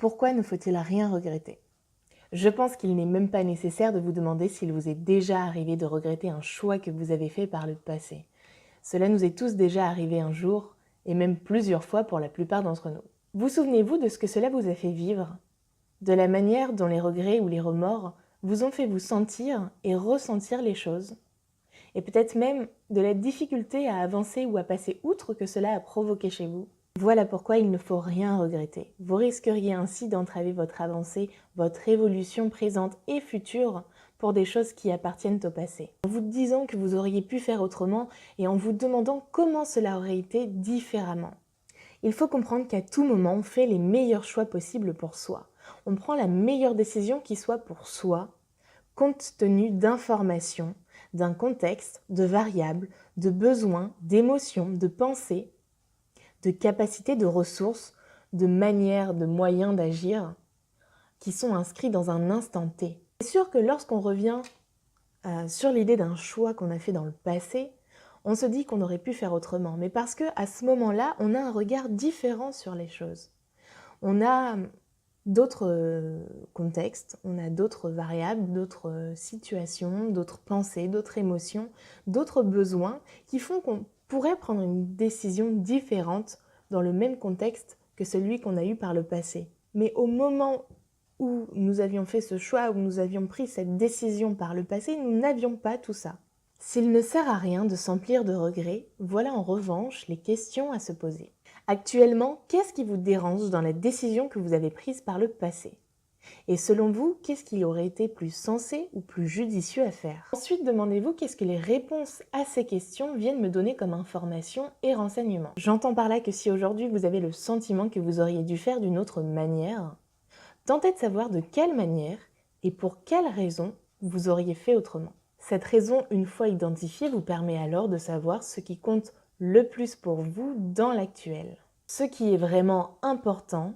Pourquoi ne faut-il rien regretter? Je pense qu'il n'est même pas nécessaire de vous demander s'il vous est déjà arrivé de regretter un choix que vous avez fait par le passé. Cela nous est tous déjà arrivé un jour, et même plusieurs fois pour la plupart d'entre nous. Vous souvenez-vous de ce que cela vous a fait vivre? De la manière dont les regrets ou les remords vous ont fait vous sentir et ressentir les choses? Et peut-être même de la difficulté à avancer ou à passer outre que cela a provoqué chez vous? Voilà pourquoi il ne faut rien regretter. Vous risqueriez ainsi d'entraver votre avancée, votre évolution présente et future pour des choses qui appartiennent au passé. En vous disant que vous auriez pu faire autrement et en vous demandant comment cela aurait été différemment. Il faut comprendre qu'à tout moment, on fait les meilleurs choix possibles pour soi. On prend la meilleure décision qui soit pour soi, compte tenu d'informations, d'un contexte, de variables, de besoins, d'émotions, de pensées, de capacités, de ressources, de manières, de moyens d'agir qui sont inscrits dans un instant T. C'est sûr que lorsqu'on revient sur l'idée d'un choix qu'on a fait dans le passé, on se dit qu'on aurait pu faire autrement, mais parce qu'à ce moment-là, on a un regard différent sur les choses. On a d'autres contextes, on a d'autres variables, d'autres situations, d'autres pensées, d'autres émotions, d'autres besoins qui font qu'on pourrait prendre une décision différente dans le même contexte que celui qu'on a eu par le passé. Mais au moment où nous avions fait ce choix, où nous avions pris cette décision par le passé, nous n'avions pas tout ça. S'il ne sert à rien de s'emplir de regrets, voilà en revanche les questions à se poser. Actuellement, qu'est-ce qui vous dérange dans la décision que vous avez prise par le passé? Et selon vous, qu'est-ce qui aurait été plus sensé ou plus judicieux à faire? Ensuite, demandez-vous qu'est-ce que les réponses à ces questions viennent me donner comme information et renseignements. J'entends par là que si aujourd'hui vous avez le sentiment que vous auriez dû faire d'une autre manière, tentez de savoir de quelle manière et pour quelle raison vous auriez fait autrement. Cette raison, une fois identifiée, vous permet alors de savoir ce qui compte le plus pour vous dans l'actuel. Ce qui est vraiment important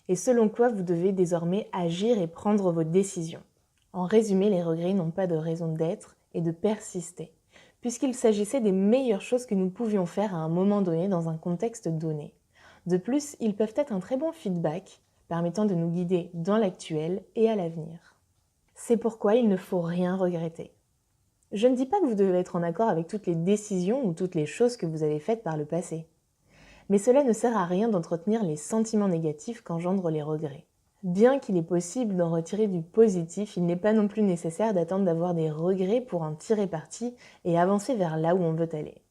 et selon quoi vous devez désormais agir et prendre vos décisions. En résumé, les regrets n'ont pas de raison d'être et de persister, puisqu'il s'agissait des meilleures choses que nous pouvions faire à un moment donné dans un contexte donné. De plus, ils peuvent être un très bon feedback permettant de nous guider dans l'actuel et à l'avenir. C'est pourquoi il ne faut rien regretter. Je ne dis pas que vous devez être en accord avec toutes les décisions ou toutes les choses que vous avez faites par le passé. Mais cela ne sert à rien d'entretenir les sentiments négatifs qu'engendrent les regrets. Bien qu'il est possible d'en retirer du positif, il n'est pas non plus nécessaire d'attendre d'avoir des regrets pour en tirer parti et avancer vers là où on veut aller.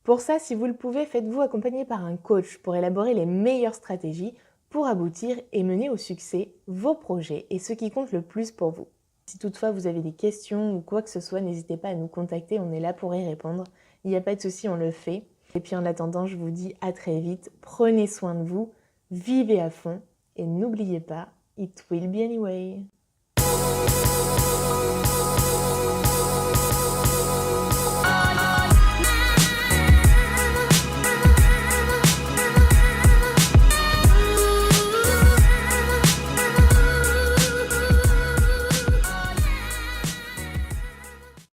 Pour ça, si vous le pouvez, faites-vous accompagner par un coach pour élaborer les meilleures stratégies pour aboutir et mener au succès vos projets et ce qui compte le plus pour vous. Si toutefois vous avez des questions ou quoi que ce soit, n'hésitez pas à nous contacter, on est là pour y répondre. Il n'y a pas de souci, on le fait. Et puis en attendant, je vous dis à très vite, prenez soin de vous, vivez à fond et n'oubliez pas, it will be anyway.